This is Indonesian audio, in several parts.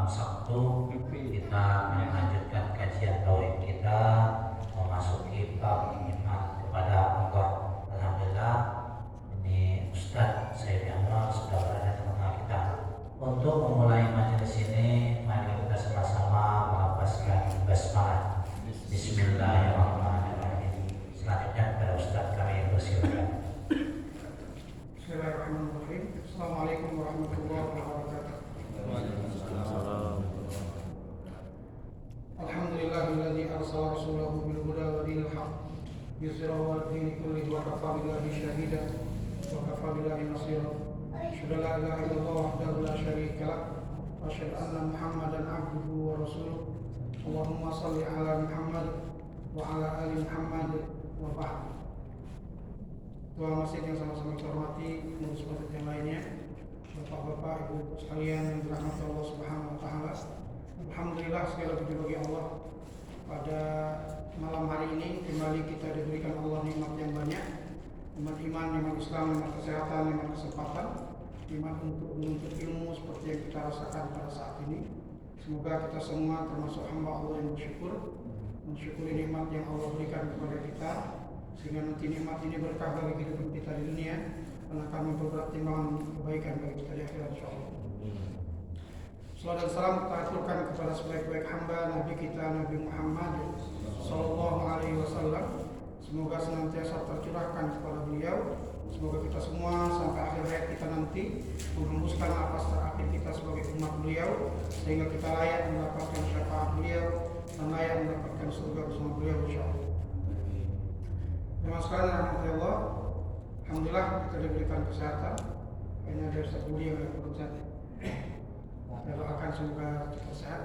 malam Sabtu kita melanjutkan kajian tauhid kita, memasuki bab iman kepada Allah. Alhamdulillah, ini Ustaz Sayyid Anwar sudah berada di tengah kita. Untuk memulai majelis ini, mari kita sama-sama melafazkan basmalah. Bismillahirrahmanirrahim. Selanjutnya kepada Ustaz kami yang bersilakan. Bismillahirrahmanirrahim. Assalamualaikum warahmatullahi wabarakatuh. Alhamdulillahilladzi arsala rasulahu bil huda wa dinil haqq yuzhirahu 'ala dini kullihi wa kafa billahi shahidan wa kafa billahi nasira. Asyhadu an la ilaha illallah wahdahu la syarika lah wa asyhadu anna Muhammadan 'abduhu wa rasuluh. Allahumma shalli 'ala Muhammad wa 'ala ali Muhammad wa ba'd. Tuhan masjid yang sama-sama kita hormati, pengurus masjid yang lainnya, bapak-bapak, ibu-ibu sekalian yang dirahmati Allah Subhanahu wa taala. Alhamdulillah, segala puji bagi Allah. Pada malam hari ini kembali kita diberikan Allah nikmat yang banyak. Nikmat iman, nikmat Islam, nikmat kesehatan, nikmat kesempatan, nikmat untuk menuntut ilmu seperti yang kita rasakan pada saat ini. Semoga kita semua termasuk hamba Allah yang bersyukur, mensyukuri nikmat yang Allah berikan kepada kita, sehingga nanti nikmat ini berkah bagi kehidupan kita di dunia dan akan memperberat timbangan kebaikan bagi kita di akhirat insyaallah. Salam dan salam kita aturkan kepada sebaik-baik hamba Nabi kita Nabi Muhammad sallallahu alaihi wasallam. Semoga senantiasa tercurahkan kepada beliau. Semoga kita semua sampai akhir hayat kita nanti menghembuskan nafas terakhir kita sebagai umat beliau, sehingga kita layak mendapatkan syafaat beliau dan layak mendapatkan surga bersama beliau insyaallah. Jemaah sekalian rahmatullah, alhamdulillah kita diberikan kesehatan. Kayaknya ada Ustaz Budi yang bekerja. Kita doakan semoga kita sehat.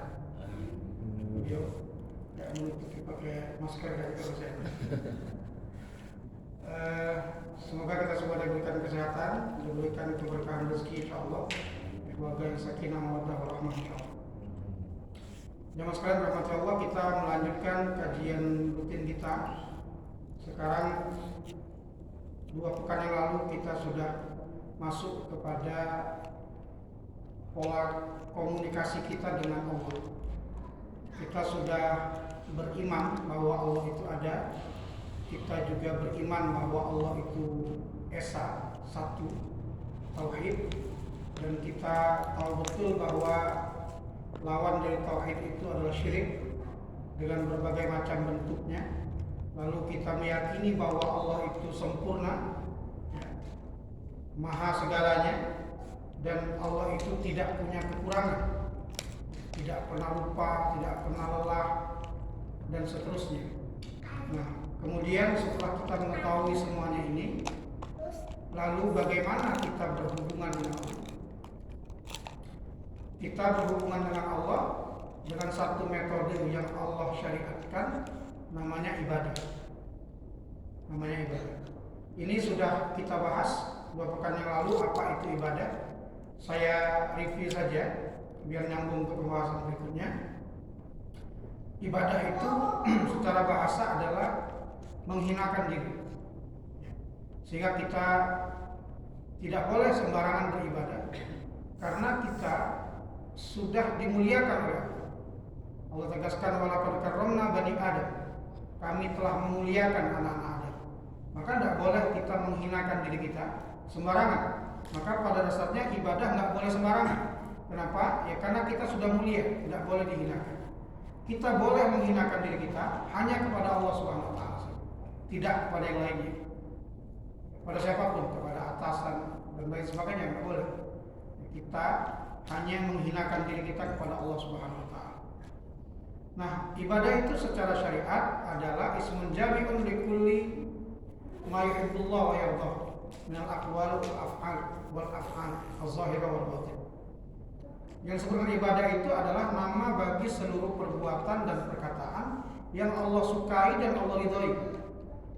Beliau tidak menutupi pakai masker dari kesehatan. Semoga kita semua diberikan kesehatan, diberikan keberkahan rezeki insyaallah, keluarga yang sakinah mawaddah warahmah insyaallah. Jemaah sekalian rahmatullah, kita melanjutkan kajian rutin kita. Sekarang 2 pekan yang lalu kita sudah masuk kepada pola komunikasi kita dengan Allah. Kita sudah beriman bahwa Allah itu ada. Kita juga beriman bahwa Allah itu Esa, satu, Tauhid. Dan kita tahu betul bahwa lawan dari Tauhid itu adalah syirik dengan berbagai macam bentuknya. Lalu kita meyakini bahwa Allah itu sempurna, maha segalanya, dan Allah itu tidak punya kekurangan, tidak pernah lupa, tidak pernah lelah, dan seterusnya. Nah, kemudian setelah kita mengetahui semuanya ini, lalu bagaimana kita berhubungan dengan Allah? Kita berhubungan dengan Allah dengan satu metode yang Allah syariatkan, namanya ibadah. Ini sudah kita bahas 2 pekan yang lalu apa itu ibadah. Saya review saja biar nyambung ke pembahasan berikutnya. Ibadah itu secara bahasa adalah menghinakan diri, sehingga kita tidak boleh sembarangan beribadah karena kita sudah dimuliakan oleh Allah. Allah tegaskan walaqad karramna bani Adam. Kami telah memuliakan anak-anak Adam. Maka tidak boleh kita menghinakan diri kita sembarangan. Maka pada dasarnya ibadah nggak boleh sembarangan. Kenapa? Ya karena kita sudah mulia, tidak boleh dihinakan. Kita boleh menghinakan diri kita hanya kepada Allah Subhanahu wa taala, tidak kepada yang lainnya. Kepada siapapun, kepada atasan dan lain sebagainya nggak boleh. Kita hanya menghinakan diri kita kepada Allah Subhanahu wa taala. Nah, ibadah itu secara syariat adalah ismun jami'un likulli ma yuhibbullah wa yardah min al-aqwal wal af'al az-zahirah wal batin. Yang sebenarnya ibadah itu adalah nama bagi seluruh perbuatan dan perkataan yang Allah sukai dan Allah ridhoi.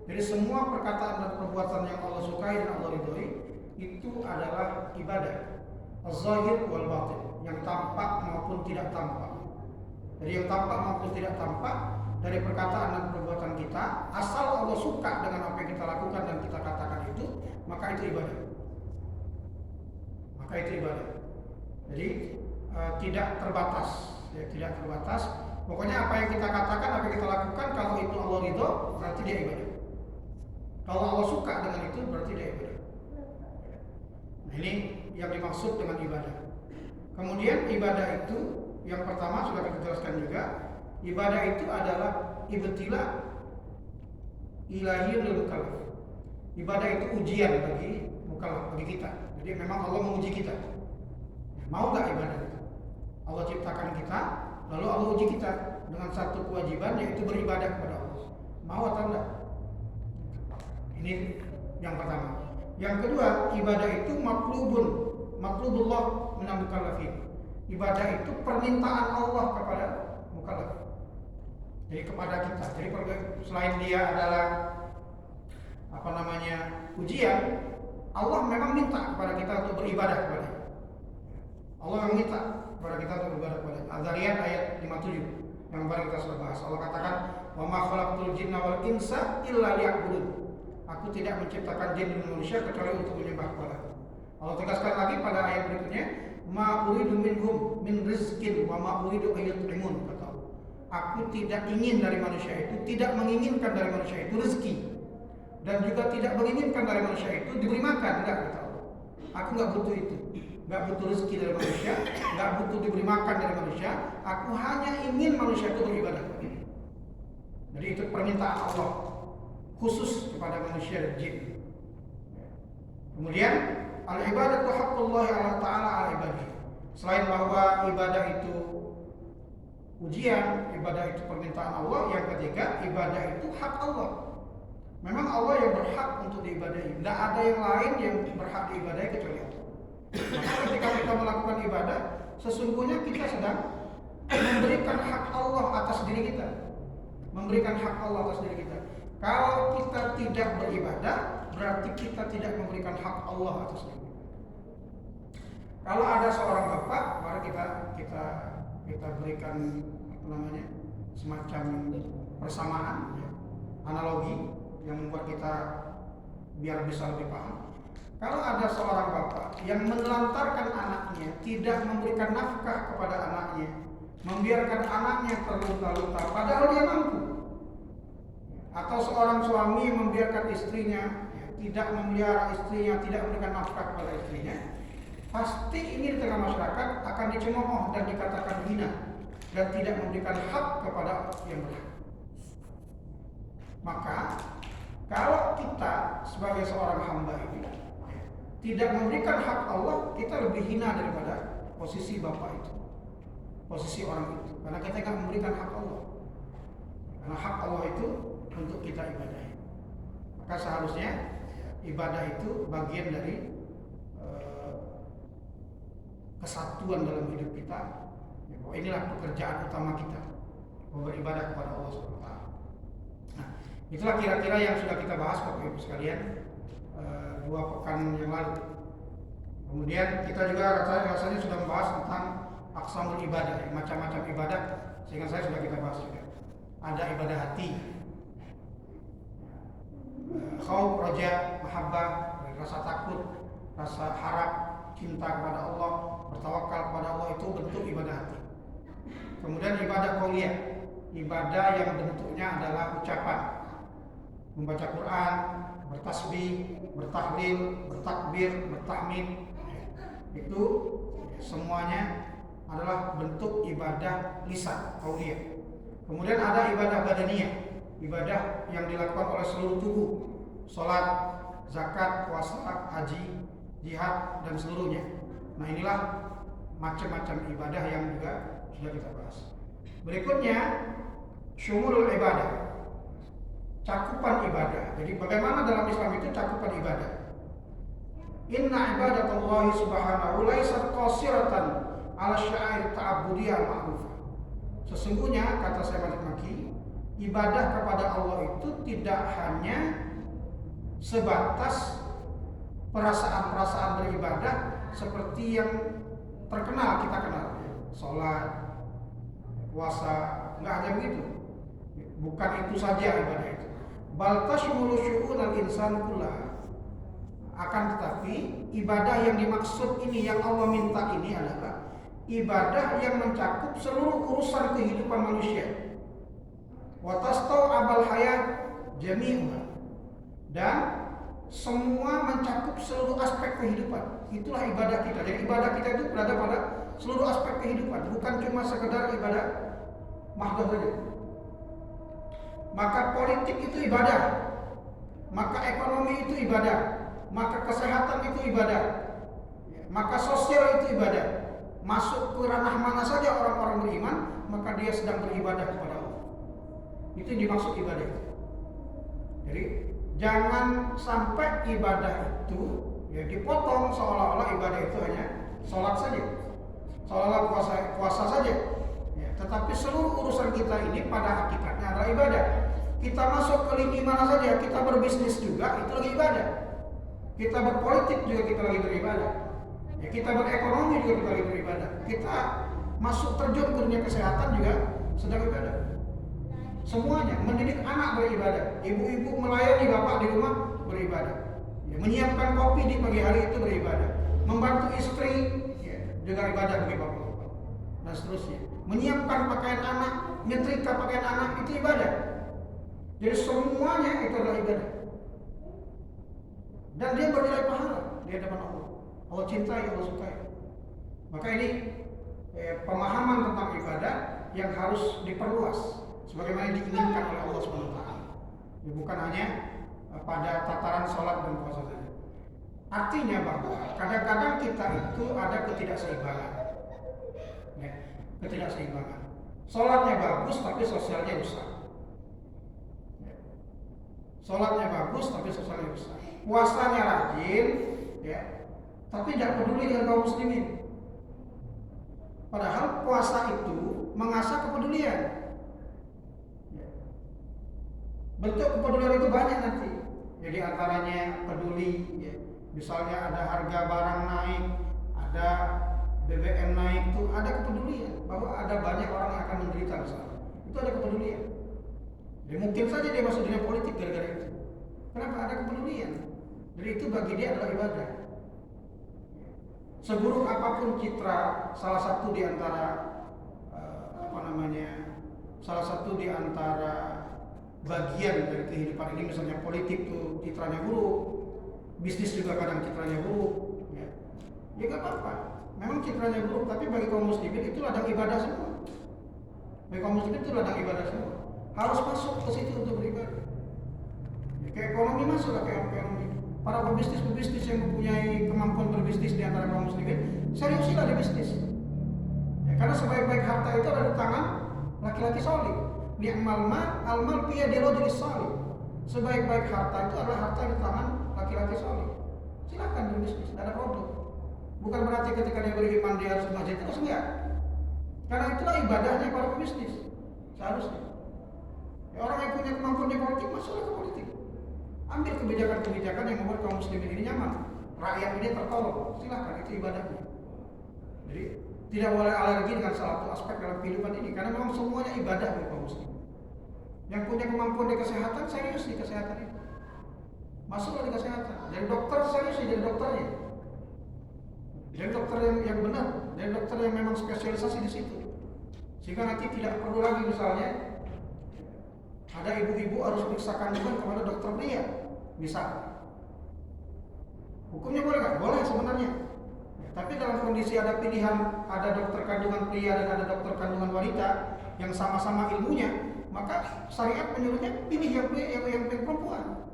Jadi semua perkataan dan perbuatan yang Allah sukai dan Allah ridhoi itu adalah ibadah az-zahir wal batin, yang tampak maupun tidak tampak. Jadi yang tampak maupun tidak tampak dari perkataan dan perbuatan kita, asal Allah suka dengan apa yang kita lakukan dan kita katakan itu, maka itu ibadah. Jadi tidak terbatas, ya, tidak terbatas. Pokoknya apa yang kita katakan, apa yang kita lakukan, kalau itu Allah ridho, berarti dia ibadah. Kalau Allah suka dengan itu, berarti dia ibadah. Nah, ini yang dimaksud dengan ibadah. Kemudian ibadah itu yang pertama sudah kita jelaskan juga, ibadah itu adalah ibtila ilahi lil mukallaf. Ibadah itu ujian bagi mukallaf, bagi kita. Jadi memang Allah menguji kita. Mau nggak ibadah itu? Allah ciptakan kita, lalu Allah uji kita dengan satu kewajiban, yaitu beribadah kepada Allah. Mau atau enggak? Ini yang pertama. Yang kedua, ibadah itu matlubullah minal mukallafin. Ibadah itu permintaan Allah kepada mukallaf. Jadi kepada kita. Jadi selain dia adalah ujian, Allah memang minta kepada kita untuk beribadah kepada Dia. Allah yang minta kepada kita untuk beribadah kepada Dia. Az-Zariyat ayat 57 yang kemarin kita sudah bahas. Allah katakan, "Wa ma khalaqtul jinna wal insa illa liya'budun." Aku tidak menciptakan jin dan manusia kecuali untuk menyembah kepadaku. Allah tegaskan lagi pada ayat berikutnya, "Ma uridu minhum min rizqin wa ma uridu ayyut'imun." Kata Allah, aku tidak ingin dari manusia itu, tidak menginginkan dari manusia itu rezeki, dan juga tidak menginginkan dari manusia itu diberi makan. Enggak, kata Allah. Aku enggak butuh itu. Enggak butuh rezeki dari manusia, enggak butuh diberi makan dari manusia. Aku hanya ingin manusia itu beribadah. Jadi itu permintaan Allah khusus kepada manusia dan jin. Kemudian al-ibadatu haqqullah ta'ala ala ibadihi. Selain bahwa ibadah itu ujian, ibadah itu permintaan Allah, yang ketiga, ibadah itu hak Allah. Memang Allah yang berhak untuk diibadahi. Tidak ada yang lain yang berhak diibadahi kecuali Allah. Maka ketika kita melakukan ibadah, sesungguhnya kita sedang memberikan hak Allah atas diri kita. Memberikan hak Allah atas diri kita. Kalau kita tidak beribadah, berarti kita tidak memberikan hak Allah atas diri kita. Kalau ada seorang bapak, mari kita berikan semacam persamaan, ya, analogi yang membuat kita biar bisa lebih paham. Kalau ada seorang bapak yang menelantarkan anaknya, tidak memberikan nafkah kepada anaknya, membiarkan anaknya terlunta-lunta padahal dia mampu, atau seorang suami membiarkan istrinya, tidak memelihara istrinya, tidak memberikan nafkah kepada istrinya, pasti ini di tengah masyarakat akan dicemooh dan dikatakan hina dan tidak memberikan hak kepada yang berhak. Maka kalau kita sebagai seorang hamba ini tidak memberikan hak Allah, kita lebih hina daripada posisi bapak itu, posisi orang itu, karena kita tidak memberikan hak Allah. Karena hak Allah itu untuk kita ibadahi. Maka seharusnya ibadah itu bagian dari kesatuan dalam hidup kita. Inilah pekerjaan utama kita, beribadah kepada Allah SWT. Nah, itulah kira-kira yang sudah kita bahas Bapak Ibu sekalian 2 pekan yang lalu. Kemudian kita juga rasanya sudah membahas tentang aqsamul ibadah, macam-macam ibadah, sehingga saya sudah kita bahas juga. Ada ibadah hati, khauf, raja, mahabbah, rasa takut, rasa harap, cinta kepada Allah, bertawakal kepada Allah, itu bentuk ibadah hati. Kemudian ibadah qauliyah, ibadah yang bentuknya adalah ucapan, membaca Quran, bertasbih, bertahlil, bertakbir, bertahmid. Itu semuanya adalah bentuk ibadah lisan, qauliyah. Kemudian ada ibadah badaniyah, ibadah yang dilakukan oleh seluruh tubuh, sholat, zakat, puasa, haji, jihad, dan seluruhnya. Nah, inilah macam-macam ibadah yang juga sudah kita bahas. Berikutnya, syumulul ibadah, cakupan ibadah. Jadi bagaimana dalam Islam itu cakupan ibadah? Inna ibadatallahi subhanahu laysat qasiratan ala sya'air ta'abbudiyah ma'rufah. Sesungguhnya, kata Syekh Malik Maki, ibadah kepada Allah itu tidak hanya sebatas perasaan-perasaan beribadah seperti yang terkenal, kita kenal, sholat, puasa, enggak hanya begitu. Bukan itu saja ibadah itu. Bal tashmulu syu'unal insan kullah. Akan tetapi ibadah yang dimaksud ini, yang Allah minta ini adalah ibadah yang mencakup seluruh urusan kehidupan manusia. Wa tastau abal hayat jami'ah, dan semua mencakup seluruh aspek kehidupan. Itulah ibadah kita. Jadi ibadah kita itu berada pada seluruh aspek kehidupan, bukan cuma sekedar ibadah mahdoh saja. Maka politik itu ibadah, maka ekonomi itu ibadah, maka kesehatan itu ibadah, maka sosial itu ibadah. Masuk ke ranah mana saja orang-orang beriman, maka dia sedang beribadah kepada Allah. Itu yang dimaksud ibadah. Jadi jangan sampai ibadah itu ya dipotong seolah-olah ibadah itu hanya sholat saja, seolah-olah puasa saja. Ya, tetapi seluruh urusan kita ini pada hakikatnya adalah ibadah. Kita masuk ke lini mana saja, kita berbisnis juga itu lagi ibadah. Kita berpolitik juga kita lagi beribadah. Ya, kita berekonomi juga kita lagi beribadah. Kita masuk terjun ke dunia kesehatan juga sedang ibadah. Semuanya, mendidik anak beribadah, ibu-ibu melayani bapak di rumah beribadah, ya, menyiapkan kopi di pagi hari itu beribadah, membantu istri ya, juga ibadah bagi bapak, dan seterusnya. Menyiapkan pakaian anak, nyetrika pakaian anak itu ibadah. Jadi semuanya itu adalah ibadah, dan dia bernilai pahala di hadapan Allah. Allah cintai, Allah sukai. Maka ini pemahaman tentang ibadah yang harus diperluas sebagaimana diinginkan oleh Allah SWT. Ya, bukan hanya pada tataran sholat dan puasa saja. Artinya bahwa kadang-kadang kita itu ada ketidakseimbangan. Ya, ketidakseimbangan. Sholatnya bagus tapi sosialnya rusak. Ya. Sholatnya bagus tapi sosialnya rusak. Puasanya rajin, ya, tapi tidak peduli dengan kaum muslimin. Padahal puasa itu mengasah kepedulian. Bentuk kepedulian itu banyak nanti. Jadi antaranya peduli, ya. Misalnya ada harga barang naik, ada BBM naik, itu ada kepedulian bahwa ada banyak orang yang akan menderita misalnya. Itu ada kepedulian. Jadi mungkin saja dia masuk dunia politik gara-gara itu. Kenapa? Ada kepedulian. Jadi itu bagi dia adalah ibadah. Seburuk apapun citra salah satu di antara salah satu di antara bagian dari kehidupan ini, misalnya politik tuh citranya buruk, bisnis juga kadang citranya buruk, ya nggak apa-apa. Memang citranya buruk, tapi bagi kaum muslimin itu ladang ibadah semua. Bagi kaum muslimin itu ladang ibadah semua. Harus masuk ke situ untuk beribadah. Ya, ke ekonomi masuklah ke ekonomi. Para pebisnis yang mempunyai kemampuan berbisnis di antara kaum muslimin, seriusilah di bisnis. Ya, karena sebaik-baik harta itu ada di tangan laki-laki soleh. Ni'mal mal al-mal fi yadi rajul salih. Sebaik-baik harta itu adalah harta di tangan laki-laki soleh. Silakan berbisnis, tidak ada problem. Bukan berarti ketika dia beriman dia harus masjid terus, enggak. Karena itulah ibadahnya para pebisnis. Seharusnya. Ya, orang yang punya kemampuan di politik masuklah ke politik. Ambil kebijakan-kebijakan yang membuat kaum muslimin ini nyaman, rakyat ini tertolong. Silakan, itu ibadahnya. Jadi tidak boleh alergi dengan salah satu aspek dalam kehidupan ini, karena memang semuanya ibadah bagi kaum muslim. Yang punya kemampuan di kesehatan, serius di kesehatan itu. Masuklah di kesehatan. Jadi dokter, serius jadi dokternya. Jadi dokter yang benar, jadi dokter yang memang spesialisasi di situ. Sehingga nanti tidak perlu lagi misalnya ada ibu-ibu harus periksa kandungan kepada dokter pria, misal. Hukumnya boleh nggak? Boleh sebenarnya. Tapi dalam kondisi ada pilihan, ada dokter kandungan pria dan ada dokter kandungan wanita yang sama-sama ilmunya, maka syariat menyuruhnya pilih yang perempuan.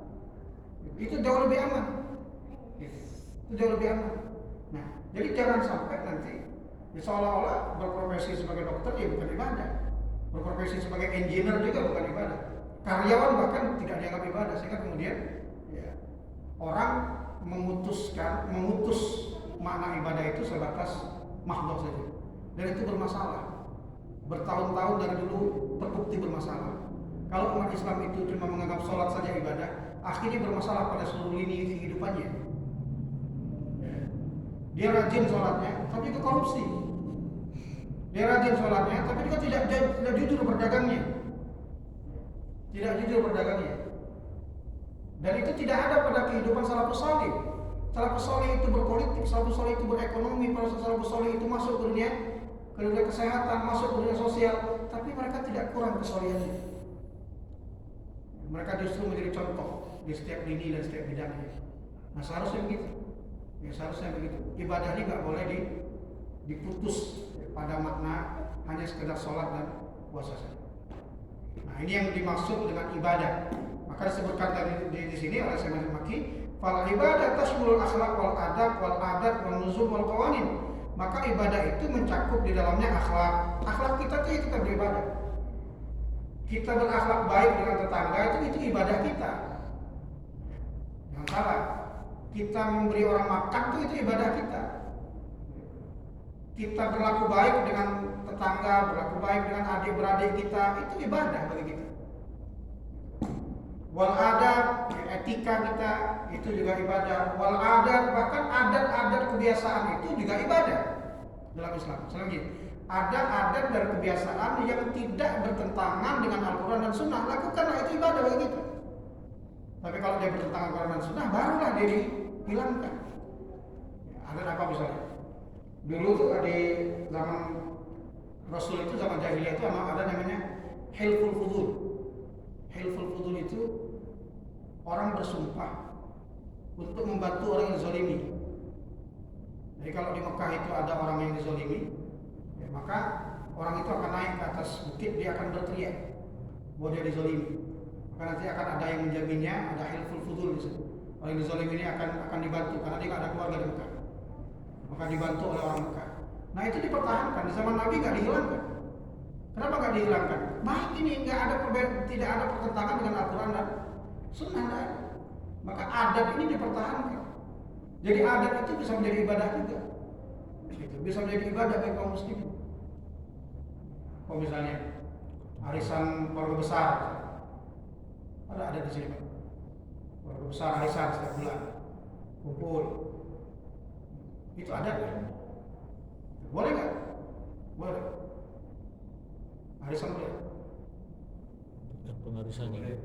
Itu jauh lebih aman. Itu jauh lebih aman. Nah, jadi jangan sampai nanti seolah-olah berprofesi sebagai dokter ya bukan ibadah, berprofesi sebagai engineer juga bukan ibadah, karyawan bahkan tidak dianggap ibadah, sehingga kemudian ya, orang memutus makna ibadah itu sebatas mahdoh saja, dan itu bermasalah. Bertahun-tahun dari dulu terbukti bermasalah. Kalau umat Islam itu cuma menganggap sholat saja ibadah, akhirnya bermasalah pada seluruh lini kehidupannya. Dia rajin sholatnya, tapi itu korupsi. Dia rajin sholatnya, tapi juga tidak jujur berdagangnya. Tidak jujur berdagangnya. Dan itu tidak ada pada kehidupan salafus salih. Salafus salih itu berpolitik, salafus salih itu berekonomi, salafus salih itu masuk ke dunia ke dunia kesehatan, masuk ke dunia sosial, tapi mereka tidak kurang kesolihannya. Mereka justru menjadi contoh di setiap lini dan setiap bidangnya. Nah seharusnya begitu. Ya, seharusnya begitu. Ibadah ini nggak boleh diputus pada makna hanya sekedar sholat dan puasa saja. Nah ini yang dimaksud dengan ibadah. Maka disebutkan di sini oleh Syekh Maki, fal ibadah tashmulul akhlaq wal adab wal adat wal nuzum wal qawanin. Maka ibadah itu mencakup di dalamnya akhlak. Akhlak kita itu kita beribadah. Kita berakhlak baik dengan tetangga itu ibadah kita. Yang salah. Kita memberi orang makan itu ibadah kita. Kita berlaku baik dengan tetangga, berlaku baik dengan adik-beradik kita, itu ibadah bagi kita. Wal adab, etika kita itu juga ibadah. Wal adat, bahkan adat-adat kebiasaan itu juga ibadah dalam Islam. Selanjutnya, ada adat dan kebiasaan yang tidak bertentangan dengan Al-Quran dan Sunnah, lakukanlah, itu ibadah bagi kita. Tapi kalau dia bertentangan Al-Quran dan Sunnah, barulah dia dihilangkan. Ya, adat apa misalnya? Dulu tuh di zaman Rasul itu, zaman jahiliyah itu ada namanya hilful fudul. Hilful fudul itu orang bersumpah untuk membantu orang yang zolimi. Jadi kalau di Mekah itu ada orang yang dizolimi, ya, maka orang itu akan naik ke atas bukit, dia akan berteriak bahwa dia dizolimi. Maka nanti akan ada yang menjaminnya, ada hilful fudul di situ. Orang yang dizolimi ini akan dibantu karena dia nggak ada keluarga di Mekah. Maka dibantu oleh orang Mekah. Nah itu dipertahankan di zaman Nabi, nggak dihilangkan. Kenapa nggak dihilangkan? Baik ini tidak ada pertentangan dengan Al-Quran dan Sunnah. Maka adat ini dipertahankan. Jadi adat itu bisa menjadi ibadah juga. Bisa menjadi ibadah bagi kaum muslimin. Kalau misalnya arisan keluarga besar, ada di sini. Keluarga besar arisan setiap bulan, kumpul. Itu adat kan? Boleh nggak? Boleh. Arisan boleh? Pengarisannya.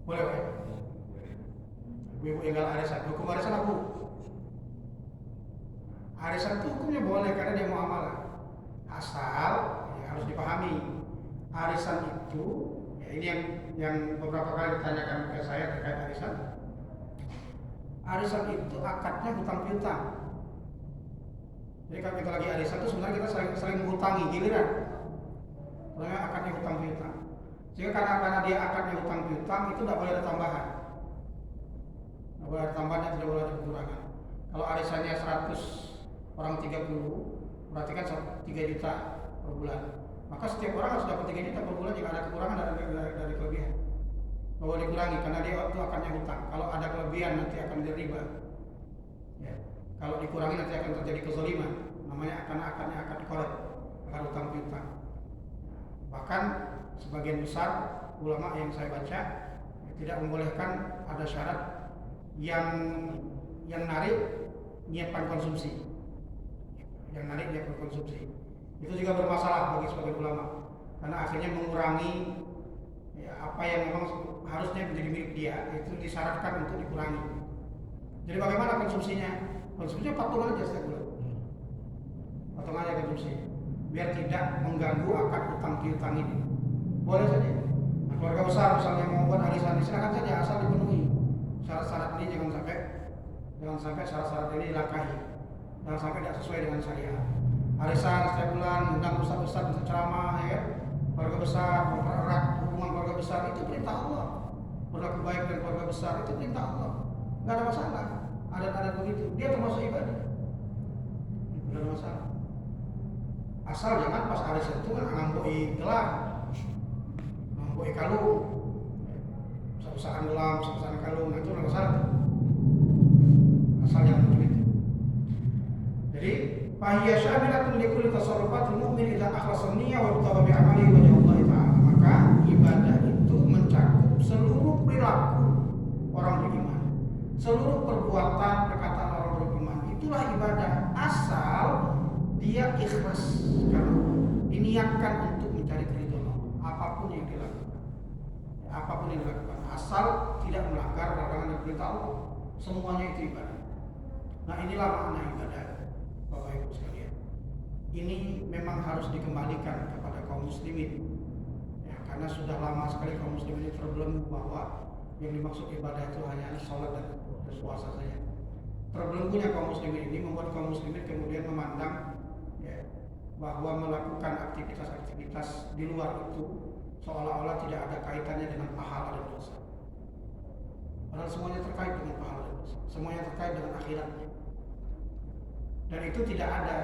Boleh kan? Ibu tinggal arisan. Hukum arisan apa? Arisan itu hukumnya boleh karena dia muamalah. Asal ya harus dipahami. Arisan itu, ya ini yang beberapa kali ditanyakan ke saya terkait arisan. Arisan itu akadnya hutang piutang. Jadi kalau kita lagi arisan itu sebenarnya kita saling menghutangi giliran. Soalnya akadnya hutang piutang. Sehingga karena dia akadnya hutang piutang itu tidak boleh ada tambahan. Tidak boleh ada tambahan, tidak boleh ada kekurangan. Kalau arisannya 100, orang 30, berarti kan 3 juta per bulan. Maka setiap orang harus dapat 3 juta per bulan jika ada kekurangan dari kelebihan. Bahwa dikurangi karena dia itu akadnya hutang. Kalau ada kelebihan nanti akan menjadi riba. Ya. Kalau dikurangi nanti akan terjadi kezaliman. Namanya akadnya akad korek, akad hutang piutang. Bahkan sebagian besar ulama yang saya baca tidak membolehkan ada syarat yang narik niatkan konsumsi. Yang narik niatkan konsumsi. Itu juga bermasalah bagi sebagian ulama karena akhirnya mengurangi ya, apa yang memang harusnya menjadi milik dia, itu disyaratkan untuk dikurangi. Jadi bagaimana konsumsinya? Konsumsinya patungan aja setiap bulan. Patungan aja konsumsi. Biar tidak mengganggu akad hutang piutang ini. Boleh saja. Nah, keluarga besar misalnya mau buat arisan, silakan saja asal dipenuhi syarat-syarat ini, jangan sampai syarat-syarat ini dilangkahi, jangan sampai tidak sesuai dengan syariat. Arisan setiap bulan, undang ustaz-ustaz untuk ceramah, ya, keluarga besar, mempererat hubungan keluarga besar, itu perintah Allah. Berlaku baik dengan keluarga besar itu perintah Allah. Nggak ada masalah. Adat-adat begitu, dia termasuk ibadah. Tidak ada masalah. Asal jangan pas arisan itu kan ngamboi gelang, ngamboi kalung, besar-besaran gelang, besar-besaran kalung, itu nggak masalah. Asal jangan begitu. Jadi fahiyya syamilatun likulli tasarrufatil mu'min idza akhlasa niyyah wa taba bi amalihi wa Allah ta'ala. Maka ibadah itu mencakup seluruh perilaku orang beriman, seluruh perbuatan perkataan orang beriman. Itulah ibadah asal dia ikhlas karena diniatkan untuk mencari keridhaan Allah. Apapun yang dilakukan, apapun yang dilakukan, asal tidak melanggar larangan dan perintah Allah, semuanya itu ibadah. Nah inilah makna ibadah, Bapak Ibu sekalian. ini memang harus dikembalikan kepada kaum muslimin. Ya, karena sudah lama sekali kaum muslimin terbelenggu bahwa yang dimaksud ibadah itu hanya sholat dan puasa saja. Terbelenggunya kaum muslimin ini membuat kaum muslimin kemudian memandang ya, bahwa melakukan aktivitas-aktivitas di luar itu seolah-olah tidak ada kaitannya dengan pahala dan dosa. Padahal semuanya terkait dengan pahala dan dosa, semuanya terkait dengan akhiratnya. Dan itu tidak ada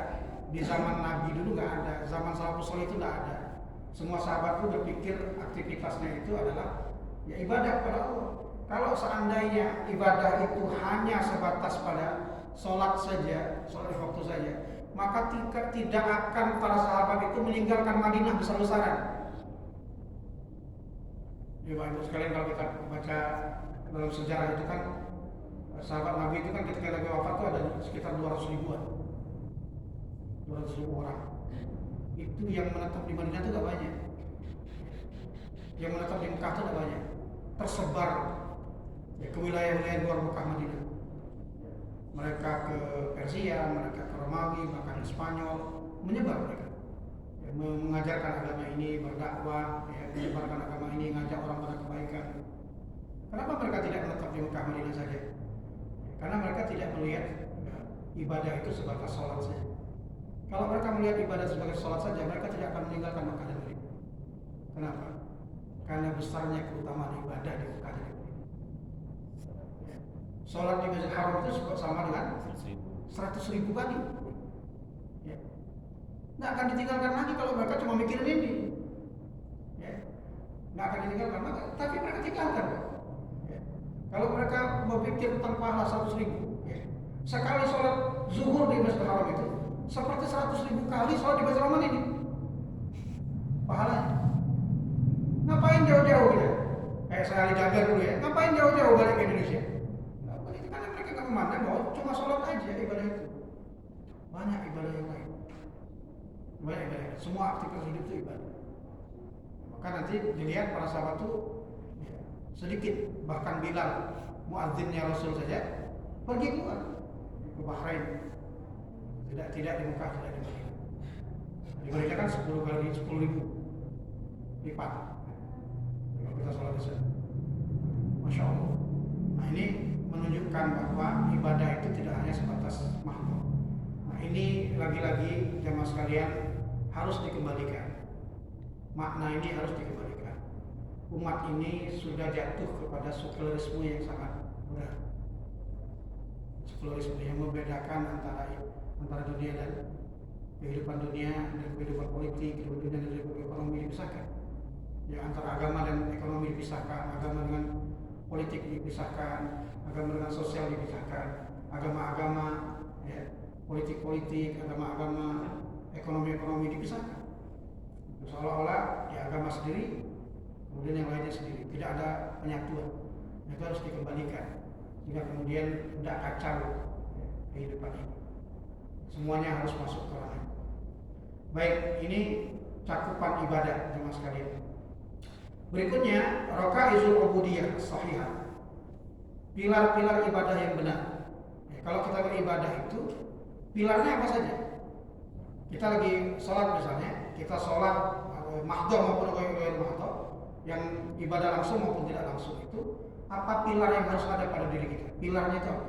di zaman Nabi dulu, nggak ada. Zaman salafus saleh itu nggak ada. Semua sahabat itu berpikir aktivitasnya itu adalah ya ibadah kepada Allah. Kalau seandainya ibadah itu hanya sebatas pada sholat saja, sholat waktu saja, maka tidak akan para sahabat itu meninggalkan Madinah besar-besaran. Ya Bapak Ibu sekalian, kalau kita baca dalam sejarah itu kan sahabat Nabi itu kan ketika Nabi wafat itu ada sekitar 200 ribuan, 200 ribu orang. Itu yang menetap di Madinah itu gak banyak. Yang menetap di Mekah itu gak banyak. Tersebar ya, ke wilayah-wilayah luar Mekah Madinah. Mereka ke Persia, mereka ke Romawi, bahkan Spanyol, menyebar mereka. Ya, mengajarkan agama ini, berdakwah, ya, menyebarkan agama ini, ngajak orang pada kebaikan. Kenapa mereka tidak menetap di Mekah Madinah saja? Ya, karena mereka tidak melihat ya, ibadah itu sebatas sholat saja. Kalau mereka melihat ibadah sebagai sholat saja, mereka tidak akan meninggalkan Mekah dan Madinah. Kenapa? Karena besarnya keutamaan ibadah di Mekah dan Madinah. Sholat di Masjidil Haram itu sama dengan 100.000 kali. Ya. Nggak akan ditinggalkan lagi kalau mereka cuma mikirin ini. Ya. Nggak akan ditinggalkan lagi, tapi mereka tinggalkan. Ya. Kalau mereka berpikir tentang pahala 100.000, ya. Sekali sholat zuhur di Masjidil Haram itu seperti 100.000 kali sholat di Baitul Rahman ini pahalanya. Ngapain jauh-jauh ya? Kayak saya Ali Jaber dulu ya. Ngapain jauh-jauh balik ke Indonesia? Nah, balik karena mereka nggak memandang bahwa cuma sholat aja ibadah itu. Banyak ibadah yang lain. Banyak ibadah. Semua aktivitas hidup itu ibadah. Maka nanti dilihat para sahabat itu ya, sedikit, bahkan Bilal muadzinnya Rasul saja pergi keluar ke Bahrain. Tidak di Mekah, tidak di Madinah. Di Madinah kan 10.000 lipat. Kalau kita sholat di sana, Masya Allah. Nah ini menunjukkan bahwa ibadah itu tidak hanya sebatas makhluk. Nah ini lagi-lagi jamaah sekalian harus dikembalikan. Makna ini harus dikembalikan. Umat ini sudah jatuh kepada sekularisme yang sangat berat. Sekularisme yang membedakan antara dunia dan kehidupan dunia dan kehidupan politik, kehidupan dunia dan kehidupan ekonomi dipisahkan. Ya, antara agama dan ekonomi dipisahkan, agama dengan politik dipisahkan, agama dengan sosial dipisahkan, agama-agama, ya, politik-politik, agama-agama, ekonomi-ekonomi dipisahkan. Seolah-olah ya agama sendiri, kemudian yang lainnya sendiri, tidak ada penyatuan. Itu harus dikembalikan, sehingga kemudian tidak kacau ya, kehidupan ini. Semuanya harus masuk ke ranah. Baik, ini cakupan ibadah jemaah sekalian. Berikutnya, rakaizul ubudiyah sahihah. Pilar-pilar ibadah yang benar. Ya, kalau kita beribadah itu, pilarnya apa saja? Kita lagi sholat misalnya, kita sholat mahdoh maupun ghair mahdoh, yang ibadah langsung maupun tidak langsung itu, apa pilar yang harus ada pada diri kita? Pilarnya itu apa?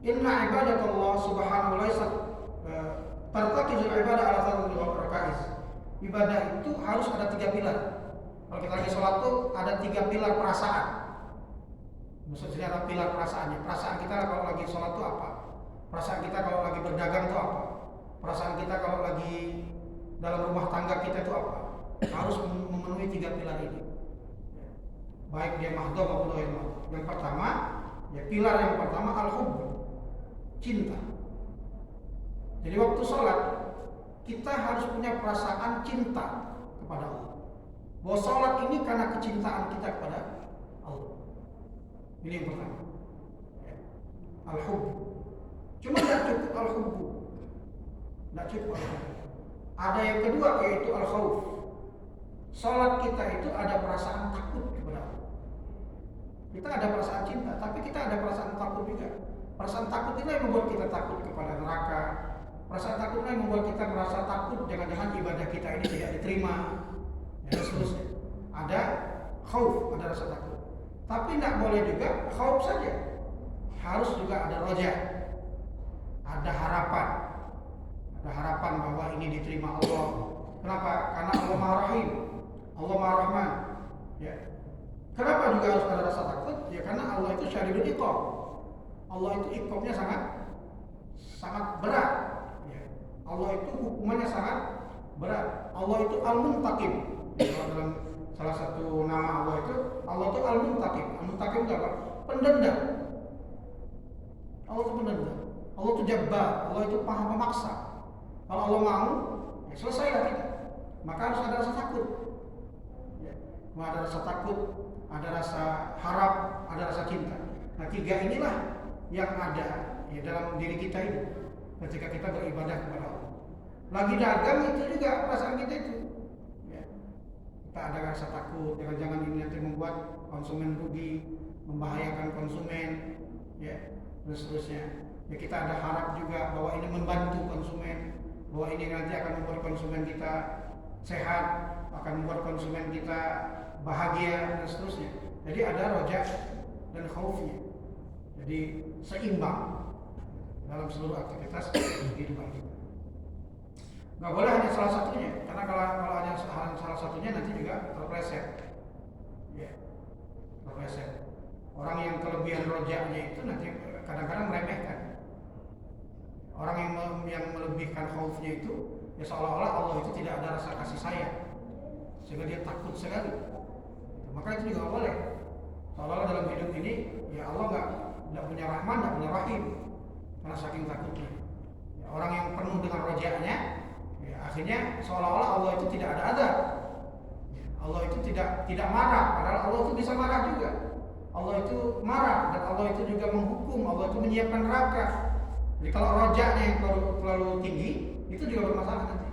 Inna ibadatullah subhanahu wa ta'ala tartakizul ibadah ala thalathati rakaiz. Ibadah itu harus ada 3 pilar. Kalau kita lagi sholat tuh ada 3 pilar perasaan. Maksudnya ada pilar perasaannya. Perasaan kita kalau lagi sholat tuh apa? Perasaan kita kalau lagi berdagang tuh apa? Perasaan kita kalau lagi dalam rumah tangga kita itu apa? Harus memenuhi 3 pilar ini. Baik dia mahdoh maupun ghair mahdoh. Yang pertama, ya pilar yang pertama al-hubb, cinta. Jadi waktu sholat kita harus punya perasaan cinta kepada Allah. Bahwa sholat ini karena kecintaan kita kepada Allah. Ini yang pertama. Ya. Al-hubb. Cuma tidak cukup al-hubb. Tidak cukup al-hubb. Ada yang kedua yaitu al-khawf. Sholat kita itu ada perasaan takut kepada Allah. Kita ada perasaan cinta, tapi kita ada perasaan takut juga. Perasaan takut itu yang membuat kita takut kepada neraka, Perasaan takutlah yang membuat kita merasa takut jangan-jangan ibadah kita ini tidak diterima. Dan seterusnya. Ada khauf, ada rasa takut. Tapi tidak boleh juga khauf saja. Harus juga ada roja. Ada harapan. Ada harapan bahwa ini diterima Allah. Kenapa? Karena Allah Maha Rahim, Allah Maha Rahman. Ya. Kenapa juga harus ada rasa takut? Ya karena Allah itu syadidul iqab. Allah itu iqabnya sangat berat. Ya. Allah itu hukumannya sangat berat. Allah itu Al-Muntaqim. Ya, dalam salah satu nama Allah itu Al-Muntaqim. Al-Muntaqim itu apa? Pendendam. Allah itu pendendam. Allah itu Jabbar. Allah itu Maha Memaksa. Kalau Allah mau, ya selesailah kita. Maka harus ada rasa takut. Ya. Ada rasa takut, ada rasa harap, ada rasa cinta. Nah, tiga inilah yang ada ya, dalam diri kita ini ketika kita beribadah kepada Allah. Lagi dagang itu juga perasaan kita itu. Ya. Kita ada rasa takut, jangan-jangan ini nanti membuat konsumen rugi, membahayakan konsumen, ya, dan seterusnya. Ya, kita ada harap juga bahwa ini membantu konsumen, bahwa ini nanti akan membuat konsumen kita sehat, akan membuat konsumen kita bahagia dan seterusnya. Jadi ada roja dan khaufnya. Jadi seimbang dalam seluruh aktivitas kehidupan kita. Nggak boleh hanya salah satunya, karena kalau hanya salah satunya nanti juga terpleset. Ya, terpleset. Orang yang kelebihan rojanya itu nanti kadang-kadang meremehkan. Orang yang melebihkan khaufnya itu ya seolah-olah Allah itu tidak ada rasa kasih sayang, sehingga dia takut sekali. Maka itu juga boleh. Seolah-olah dalam hidup ini ya Allah nggak punya rahman, nggak punya rahim, karena saking takutnya. Ya, orang yang penuh dengan rojaknya, ya, akhirnya seolah-olah Allah itu tidak ada adab. Ya, Allah itu tidak marah, padahal Allah itu bisa marah juga. Allah itu marah dan Allah itu juga menghukum. Allah itu menyiapkan neraka. Jadi kalau rojaknya yang terlalu tinggi, itu juga bermasalah nanti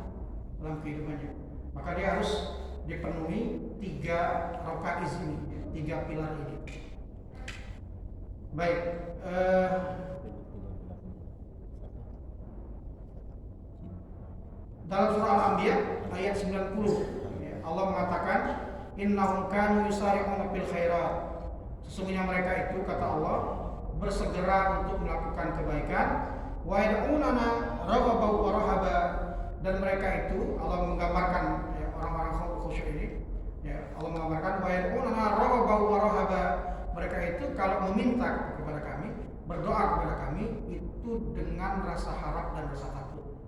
dalam kehidupannya. Maka dia harus dipenuhi 3 rakaat ini, 3 pilar ini. Baik, dalam surah Al-Anbiya ayat 90 ya, Allah mengatakan innahum kanu yusari'una fil khairat. Sesungguhnya mereka itu, kata Allah, bersegera untuk melakukan kebaikan, wa yad'unana raghaban wa rahaba, dan mereka itu Allah menggambarkan ya, orang-orang khusyuk ini ya, Allah menggambarkan wa yad'unana raghaban wa rahaba, mereka itu kalau meminta kepada kami, berdoa kepada kami itu dengan rasa harap dan rasa takut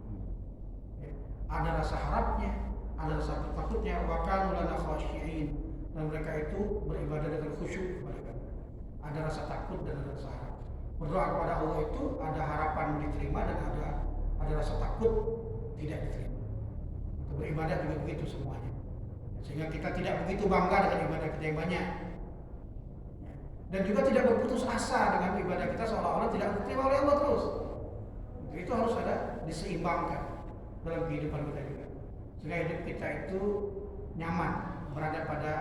ya, ada rasa harapnya, ada rasa takutnya, wa kanu lana khashi'in, dan mereka itu beribadah dengan khusyuk kepada kami, ada rasa takut dan ada rasa harap. Berdoa kepada Allah itu ada harapan diterima dan ada rasa takut tidak diterima. Untuk beribadah juga begitu semuanya. Sehingga kita tidak begitu bangga dengan ibadah kita yang banyak. Dan juga tidak berputus asa dengan ibadah kita seolah-olah tidak diterima oleh Allah terus. Itu harus ada diseimbangkan dalam kehidupan kita juga. Sehingga hidup kita itu nyaman, berada pada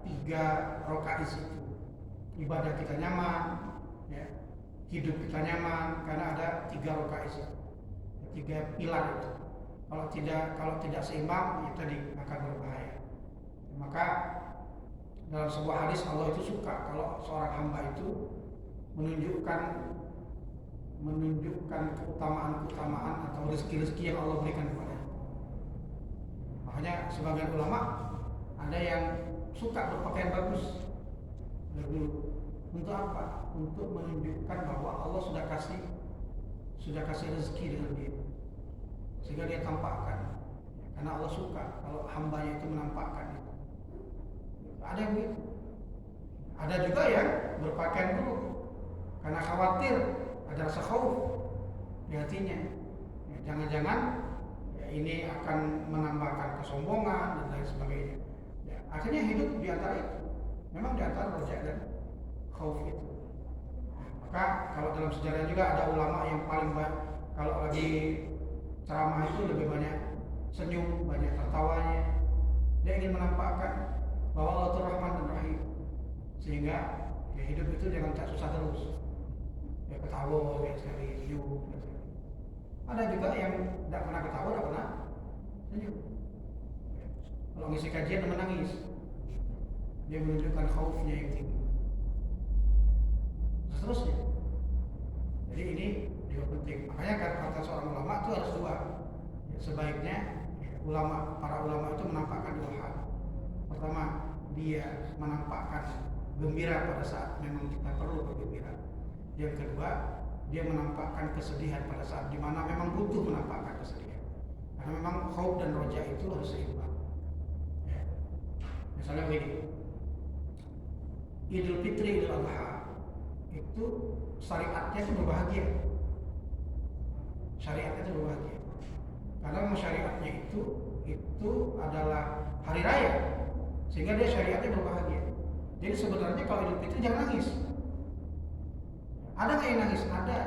3 rakaat itu. Ibadah kita nyaman, ya. Hidup kita nyaman karena ada 3 rakaat itu, 3 pilar itu. Kalau tidak seimbang, ya tadi akan berbahaya. Maka dalam sebuah hadis Allah itu suka kalau seorang hamba itu menunjukkan keutamaan atau rezeki yang Allah berikan kepadanya. Makanya sebagian ulama ada yang suka berpakaian bagus. Untuk apa? Untuk menunjukkan bahwa Allah sudah kasih rezeki dengan dia, sehingga dia tampakkan. Karena Allah suka kalau hambanya itu menampakkan itu. Ada yang begitu. Ada juga yang berpakaian buruk karena khawatir, ada rasa khauf di hatinya. Ya, jangan-jangan ya, ini akan menambahkan kesombongan dan lain sebagainya. Ya, akhirnya hidup di antara itu. Memang di antara rojak dan khauf itu. Maka kalau dalam sejarah juga ada ulama yang paling banyak kalau lagi ceramah itu lebih banyak senyum, banyak tertawanya. Dia ingin menampakkan bahwa Allah itu Rahman dan Rahim, sehingga ya hidup itu jangan tak susah terus. Ya ketawa, ya sekali senyum. Ada juga yang tidak pernah ketawa, tidak pernah senyum. Kalau ngisi kajian dia menangis, dia menunjukkan khaufnya yang tinggi. Seterusnya. Jadi ini juga penting. Makanya kata seorang ulama itu harus dua. Ya, sebaiknya para ulama itu menampakkan dua hal. Pertama, dia menampakkan gembira pada saat memang kita perlu bergembira. Yang kedua, dia menampakkan kesedihan pada saat dimana memang butuh menampakkan kesedihan. Karena memang khauf dan roja itu harus seimbang. Ya. Misalnya begini, Idul Fitri, Idul Adha itu syariatnya itu berbahagia. Syariatnya itu berbahagia. Karena memang syariatnya itu adalah hari raya, sehingga dia syariatnya berbahagia. Jadi sebenarnya kalau Idul Fitri jangan nangis. Ada nggak yang nangis? Ada.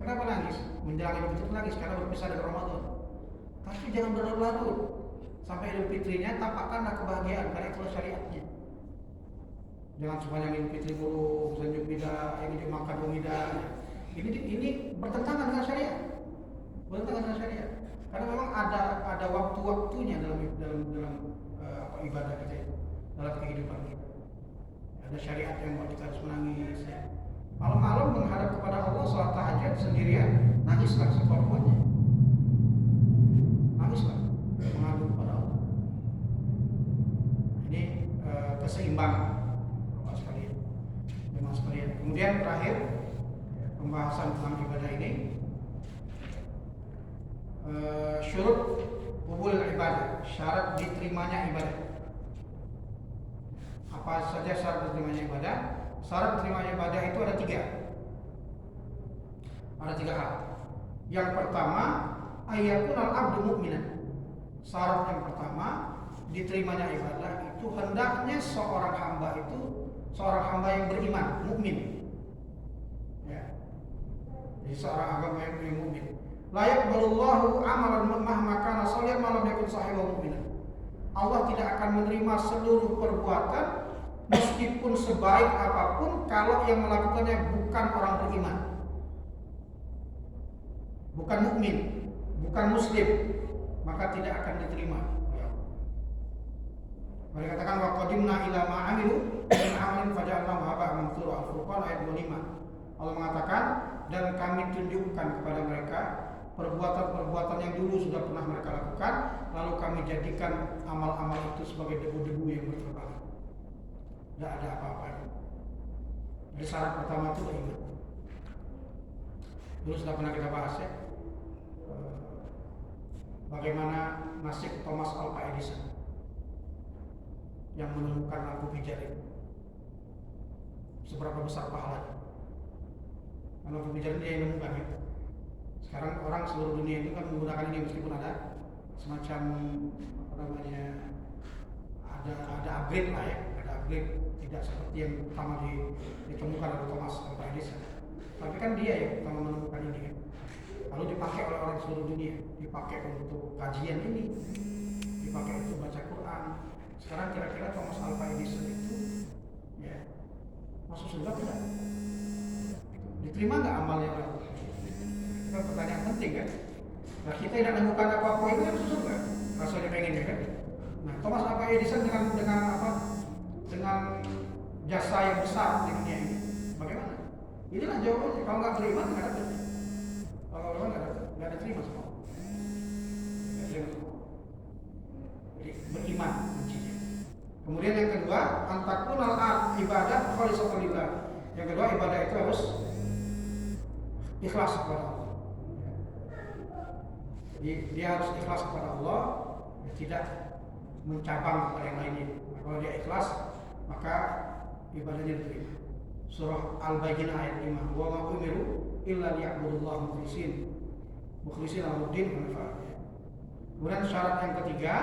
Kenapa nangis? Menjelang Idul Fitri nangis karena berpisah dari Ramadan. Tapi jangan berlarut-larut. Sampai Idul Fitrinya tampakkanlah kebahagiaan karena itu syariatnya. Jangan sepanjang Idul Fitri buruk, senyum bidah, yang dimakan bidah. Ini bertentangan dengan syariat. Bertentangan dengan syariat. Karena memang ada waktu-waktunya dalam ibadah kita itu, dalam kehidupan kita. Ada syariat yang buat kita harus menangis. Ya. Malam-malam menghadap kepada Allah sholat tahajud sendirian, nangislah sekuat-kuatnya. Nangislah menghadap kepada Allah. Ini keseimbangan, Bapak sekalian, jemaah sekalian. Kemudian terakhir pembahasan tentang ibadah ini, syurut qubul ibadah, syarat diterimanya ibadah. Apa saja syarat diterimanya ibadah? Syarat diterimanya ibadah itu ada tiga. Ada tiga hal. Yang pertama, ayakun al-abdu mu'minan. Syarat yang pertama diterimanya ibadah itu hendaknya seorang hamba yang beriman, mukmin. Ya. Jadi seorang agama yang mukmin. La yaqbalullahu amalan mahma kana shalihan ma lam yakun sahibahu mu'minan. Allah tidak akan menerima seluruh perbuatan meskipun sebaik apapun kalau yang melakukannya bukan orang beriman, bukan mukmin, bukan muslim, maka tidak akan diterima. Mereka katakan wa qadimna ila ma amilu min amalin faja'alnahu haba'an mantsura, Al-Furqan ayat 25. Allah mengatakan, dan kami tunjukkan kepada mereka perbuatan-perbuatan yang dulu sudah pernah mereka lakukan, lalu kami jadikan amal-amal itu sebagai debu-debu yang berterbangan. Tidak ada apa-apa. Jadi syarat pertama itu beriman. Dulu sudah pernah kita bahas ya, bagaimana nasib Thomas Alva Edison yang menemukan lampu pijar itu. Seberapa besar pahalanya? Lampu pijar dia yang menemukan ya. Sekarang orang seluruh dunia itu kan menggunakan ini meskipun ada semacam ada upgrade lah ya, ada upgrade tidak seperti yang pertama ditemukan oleh Thomas Alva Edison. Tapi kan dia yang pertama menemukan ini kan. Lalu dipakai oleh orang seluruh dunia, dipakai untuk kajian ini, dipakai untuk baca Quran. Sekarang kira-kira Thomas Alva Edison itu ya masuk surga tidak? Diterima nggak amalnya orang? Itu pertanyaan penting kan? Nah kita tidak menemukan apa-apa itu kan surga, rasanya pengennya kan? Nah Thomas Alva Edison dengan jasa yang besar di dunia ini, bagaimana? Inilah jawabannya. Kalau nggak beriman nggak ada. Kalau beriman nggak ada terima semua. Nggak terima semua. Jadi beriman kuncinya. Kemudian yang kedua, antakunal ibadah khalisatan lillah. Yang kedua, ibadah itu harus ikhlas kepada Allah. Jadi dia harus ikhlas kepada Allah, tidak mencabang kepada yang lainnya. Nah, kalau dia ikhlas, maka ibadahnya diterima. Surah Al-Baqarah ayat 5. Wa ma umiru illa liya'budullaha mukhlishin lahu-d-din hunafa. Kemudian syarat yang ketiga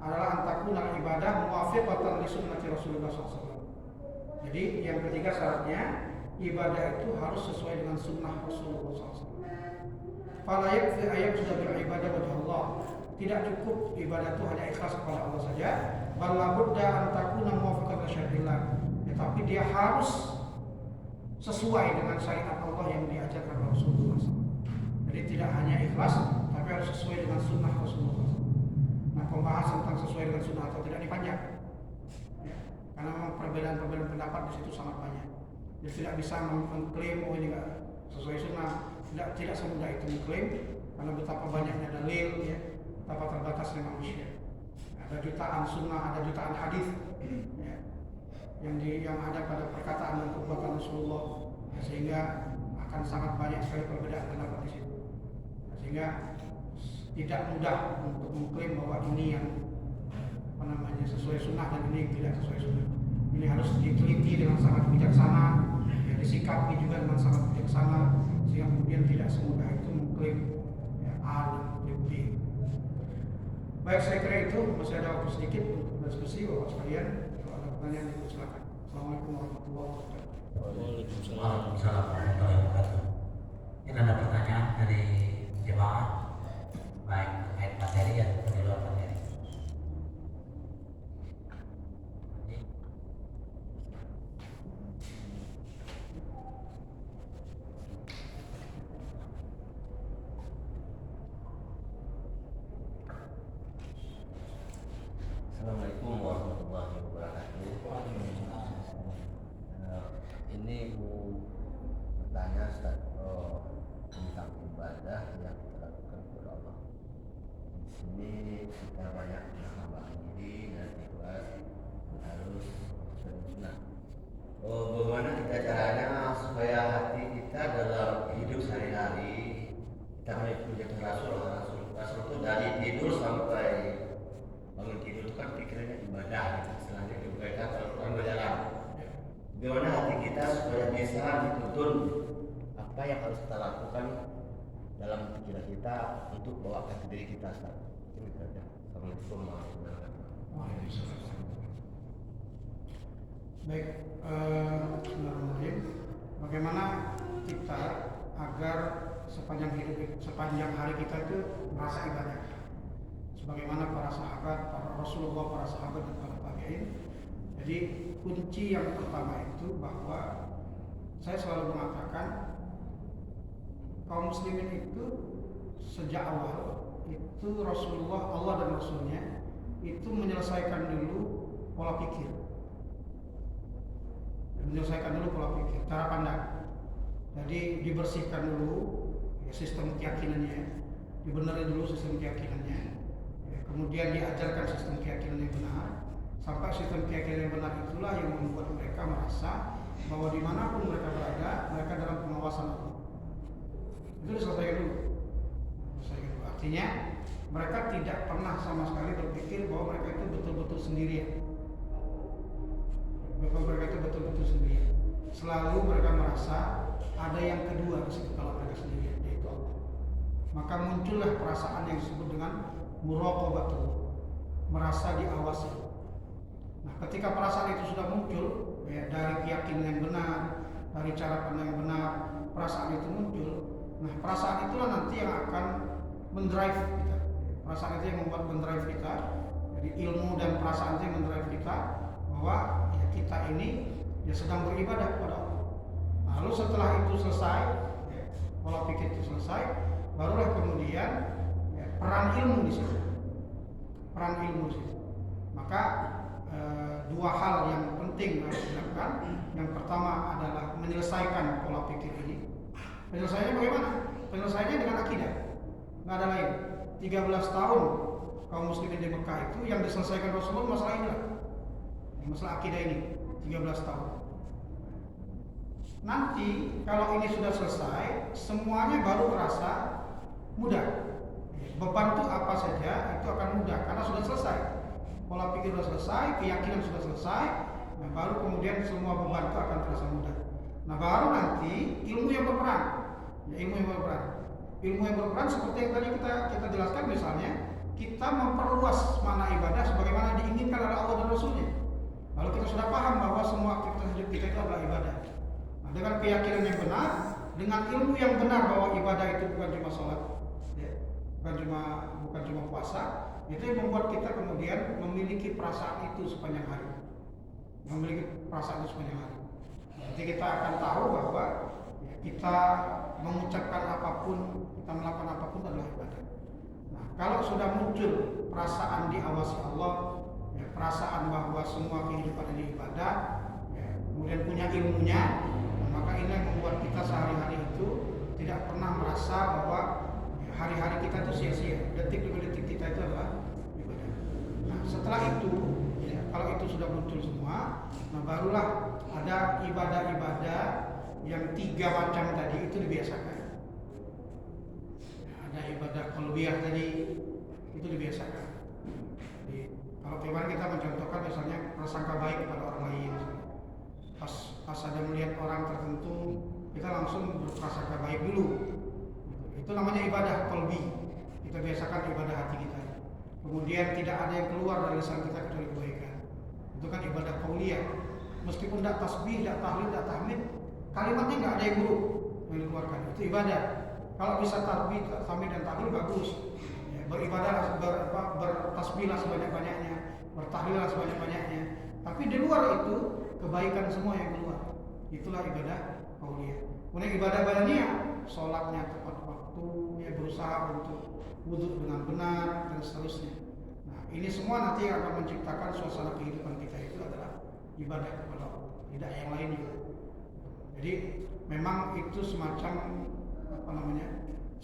adalah antakuna ibadah muwafiqatan li sunnati Rasulullah SAW. Jadi yang ketiga syaratnya ibadah itu harus sesuai dengan sunnah Rasulullah SAW. Fala yakfi ayat sudah beribadah wajah Allah. Tidak cukup ibadah itu hanya ikhlas kepada Allah saja. Bal la budda an takuna muwafiqatan li syari'illah. Tetapi dia harus sesuai dengan syariat Allah yang diajarkan Rasulullah SAW. Jadi Jadi tidak hanya ikhlas, tapi harus sesuai dengan sunnah Rasulullah. Nah, pembahasan tentang sesuai dengan sunnah atau tidak dipanjang, ya, karena memang perbedaan pendapat di situ sangat banyak. Jadi tidak bisa mengklaim oh ini nggak sesuai sunnah. Tidak semudah itu mengklaim, karena betapa banyaknya dalil, ya, betapa terbatasnya manusia. Ada jutaan sunnah, ada jutaan hadis, ya, yang ada pada perkataan dan perbuatan Rasulullah, ya, sehingga akan sangat banyak sekali perbedaan pendapat di situ. Sehingga tidak mudah untuk mengklaim bahwa ini yang sesuai sunnah dan ini yang tidak sesuai sunnah. Ini harus diteliti dengan sangat bijaksana, ya, disikapi juga dengan sangat bijaksana, sehingga kemudian tidak semudah itu mengklaim, ya, A dan mengklaim B. Baik, saya kira itu masih ada waktu sedikit untuk diskusi Bapak sekalian. Kalau ada pertanyaan silakan. Assalamualaikum warahmatullahi wabarakatuh. Waalaikumsalam warahmatullahi wabarakatuh. Ini ada pertanyaan dari jemaah, baik terkait materi ataupun di luar materi. Assalamualaikum warahmatullahi wabarakatuh. Ini mau bertanya Ustaz, tentang ibadah yang kita lakukan kepada Allah. Di sini kita banyak menambahkan diri dan ikhlas harus sunnah. Bagaimana kita caranya supaya hati kita dalam hidup sehari-hari kita mengikuti Rasul itu dari tidur sampai bangun tidur itu kan pikirannya ibadah, istilahnya kebaikan Al-Quran berjalan. Bagaimana hati kita supaya bisa dituntun apa yang harus kita lakukan dalam pikiran kita untuk bawakan ke diri kita saat itu saja. Assalamualaikum warahmatullahi wabarakatuh. Baik, bismillahirrahmanirrahim. Bagaimana kita agar sepanjang hari kita itu merasa ibadah, sebagaimana para sahabat, para Rasulullah, para sahabat dan para tabi'in. Jadi kunci yang pertama itu bahwa saya selalu mengatakan kaum muslimin itu sejak awal itu Rasulullah, Allah dan Rasulnya itu menyelesaikan dulu pola pikir, cara pandang. Jadi dibersihkan dulu, ya, sistem keyakinannya, dibenerin dulu sistem keyakinannya, ya, kemudian diajarkan sistem keyakinan yang benar, sampai sistem keyakinan yang benar itulah yang membuat mereka merasa bahwa dimanapun mereka berada, mereka dalam pengawasan Allah. Itu diselesaikan dulu. Artinya mereka tidak pernah sama sekali berpikir bahwa mereka itu betul-betul sendirian. Selalu mereka merasa ada yang kedua di situ kalau mereka sendirian, yaitu Allah. Maka muncullah perasaan yang disebut dengan muraqabatullah, merasa diawasi. Nah, ketika perasaan itu sudah muncul, ya, dari keyakinan yang benar, dari cara pandang yang benar, perasaan itu muncul. Nah, perasaan itulah nanti yang akan mendrive kita. Perasaan itu yang membuat mendrive kita. Jadi ilmu dan perasaan itu yang mendrive kita bahwa, ya, kita ini, ya, sedang beribadah kepada Allah. Lalu setelah itu selesai, ya, pola pikir itu selesai, barulah kemudian, ya, peran ilmu di situ. Maka dua hal yang penting harus dilakukan. Yang pertama adalah menyelesaikan pola pikir ini. Penyelesaiannya bagaimana? Penyelesaiannya dengan akidah. Nggak ada lain. 13 tahun kaum muslimin di Mekah itu yang diselesaikan Rasulullah masalah inilah. Masalah akidah ini 13 tahun. Nanti kalau ini sudah selesai, semuanya baru terasa mudah. Beban itu apa saja itu akan mudah karena sudah selesai. Pola pikir sudah selesai, keyakinan sudah selesai. Nah, baru kemudian semua beban itu akan terasa mudah. Nah, baru nanti ilmu yang berperan. Ya, ilmu yang berperan seperti yang tadi kita jelaskan, misalnya kita memperluas makna ibadah sebagaimana diinginkan oleh Allah dan Rasulnya. Lalu kita sudah paham bahwa semua aktivitas hidup kita itu adalah ibadah. Nah, dengan keyakinan yang benar, dengan ilmu yang benar bahwa ibadah itu bukan cuma sholat, ya, bukan cuma puasa, itu yang membuat kita kemudian memiliki perasaan itu sepanjang hari. Nanti kita akan tahu bahwa, ya, kita mengucapkan apapun kita melakukan apapun adalah ibadah. Nah, kalau sudah muncul perasaan diawasi Allah, ya, perasaan bahwa semua kehidupan ini ibadah, ya, kemudian punya ilmunya, maka ini yang membuat kita sehari-hari itu tidak pernah merasa bahwa ya, hari-hari kita itu sia-sia, detik demi detik kita itu adalah ibadah. Nah, setelah itu, ya, kalau itu sudah muncul semua, nah barulah ada ibadah-ibadah yang 3 macam tadi itu dibiasakan. Ada ibadah qalbiyah tadi itu dibiasakan. Jadi, kalau kemarin kita mencontohkan misalnya prasangka baik kepada orang lain, pas ada melihat orang tertentu kita langsung berprasangka baik dulu. Itu namanya ibadah qalbi. Kita biasakan ibadah hati kita. Kemudian tidak ada yang keluar dari lisan kita kecuali kebaikan. Itu kan ibadah qauliyah. Meskipun tidak tasbih, tidak tahlil, tidak tahmid, kalimatnya nggak ada yang buruk yang dikeluarkan. Itu ibadah. Kalau bisa tasbih, tahmid dan tahlil bagus. Ya, beribadah, bertasbihlah sebanyak-banyaknya, bertahlillah sebanyak-banyaknya. Tapi di luar itu kebaikan semua yang keluar. Itulah ibadah qauliyah. Kemudian ibadah badaniyah, sholatnya tepat waktu, ya, berusaha untuk wudhu dengan benar dan seterusnya. Nah, ini semua nanti akan menciptakan suasana kehidupan kita itu adalah ibadah kepada Allah, tidak yang lain juga. Jadi memang itu semacam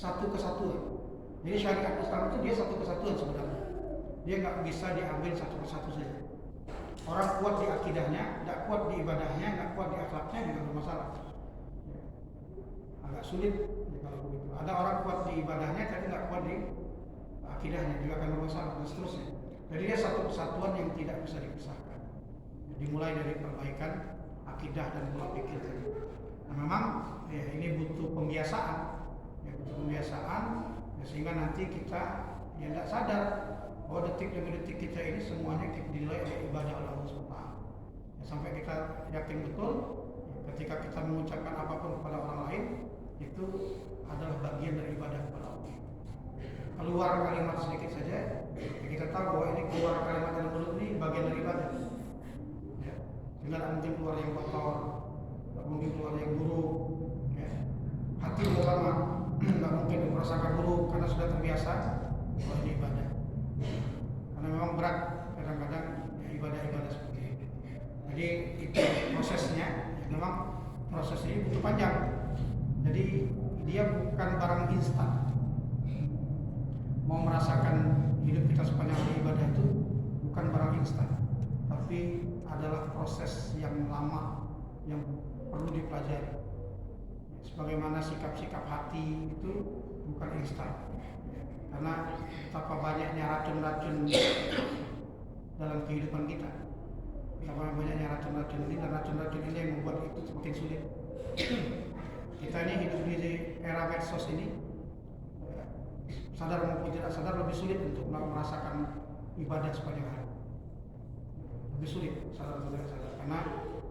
satu kesatuan. Jadi syariat Islam itu dia satu kesatuan sebenarnya. Dia nggak bisa diambil satu persatu saja. Orang kuat di akidahnya, nggak kuat di ibadahnya, nggak kuat di akhlaknya juga bermasalah. Agak sulit ya, kalau begitu. Ada orang kuat di ibadahnya tapi nggak kuat di akidahnya juga akan bermasalah dan seterusnya. Jadi dia satu kesatuan yang tidak bisa dipisahkan. Dimulai dari perbaikan akidah dan pola pikir tadi. Nah, memang ya, ini butuh pembiasaan, ya, sehingga nanti kita ya tidak sadar bahwa detik demi detik kita ini semuanya dinilai oleh ibadah Allah SWT. Ya, sampai kita yakin betul, ya, ketika kita mengucapkan apapun kepada orang lain itu adalah bagian dari ibadah kepada Allah. Keluar kalimat sedikit saja, ya, kita tahu bahwa ini keluar kalimat dari mulut ini bagian dari ibadah. Tidak mungkin keluar yang kotor, tidak mungkin keluar yang buruk. Ya. Hati juga sama, tidak mungkin merasakan buruk karena sudah terbiasa bahwa ini ibadah. Karena memang berat kadang-kadang ya, ibadah-ibadah seperti ini. Jadi itu prosesnya, ya, memang proses ini butuh panjang. Jadi dia bukan barang instan. Mau merasakan hidup kita sepanjang ibadah itu bukan barang instan, tapi adalah proses yang lama yang perlu dipelajari. Sebagaimana sikap-sikap hati itu bukan instan, karena betapa banyaknya racun-racun dalam kehidupan kita. Betapa banyaknya racun-racun ini, dan racun-racun ini yang membuat itu semakin sulit. Kita ini hidup di era medsos ini, sadar maupun tidak sadar lebih sulit untuk merasakan ibadah sepanjang hari. Lebih sulit sadar atau tidak sadar, karena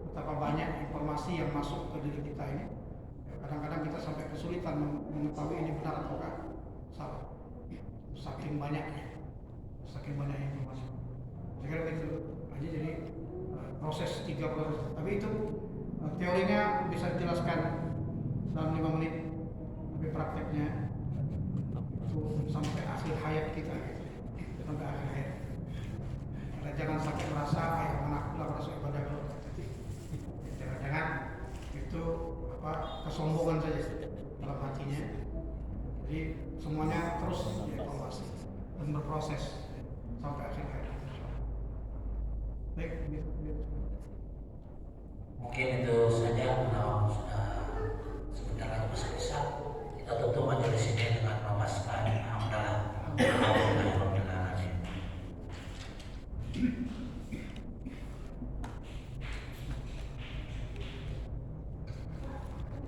betapa banyak informasi yang masuk ke diri kita ini. Kadang-kadang kita sampai kesulitan mengetahui ini benar atau salah. Saking banyaknya informasi. Saya kira itu aja. Jadi proses 3 proses. Tapi itu teorinya bisa dijelaskan dalam 5 menit. Tapi prakteknya itu sampai akhir hayat kita, sampai akhir hayat. Jangan sampai merasa kayak menakutlah merasa ibadah kalau jangan itu kesombongan saja dalam hatinya. Jadi semuanya terus dievaluasi dan berproses sampai akhir hayat. Baik, mungkin itu saja. Kalau sudah sebentar lagi bisa kita tutup majelis ini dengan memasukkan hamdalah.